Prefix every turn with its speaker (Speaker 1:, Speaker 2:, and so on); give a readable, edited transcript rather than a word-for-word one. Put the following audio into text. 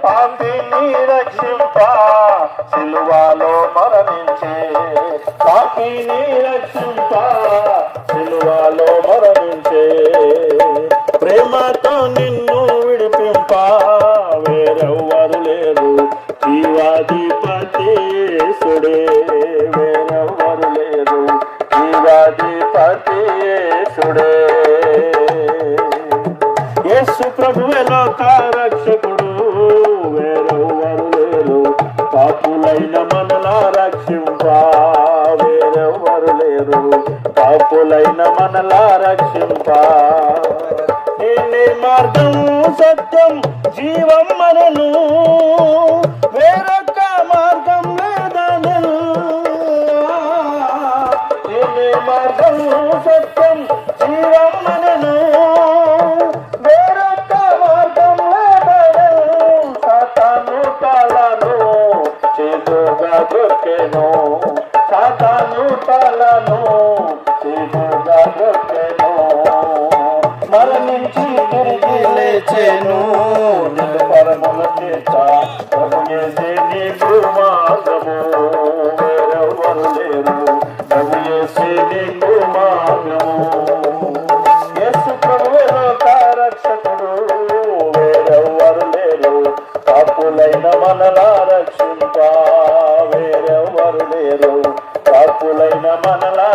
Speaker 1: పాపిని రక్షింప సిలువలో మరణించే, పాపిని రక్షింప సిలువలో మరణించే, ప్రేమతో నిన్ను విడిపింప వేరెవ్వరు లేరు, జీవాధిపతి యేసుడే, వేరెవ్వరు లేరు, జీవాధిపతి యేసుడే. యేసు ప్రభువే లోక రక్షకుడు, వేరెవ్వరు లేరు, పాపులైన మనలా రక్షింప వేరెవ్వరు లేరు, పాపులైన మనలా రక్షింప. నేనే మార్గం సత్యం జీవం మనను, వేరొక్క మార్గం లేదనెను. నేనే మార్గం సత్యం జీవం మనను, వేరొక్క మార్గం లేదనెను. సాతాను తాళను చేదుగా దొరికెను, సాతాను తాళను చేదుగా దొరికెను, మరణించి తిరిగి లేచెను, నిన్ను పరముల చేత ప్రభు యేసే నీకు మార్గము, వేరెవ్వరు లేరు, ప్రభు యేసే నీకు మార్గము. యేసు ప్రభువే లోక రక్షకుడు, వేరెవ్వరు లేరు, పాపులైన మనలా రక్షింప వేరెవ్వరు లేరు, పాపులైన మనలా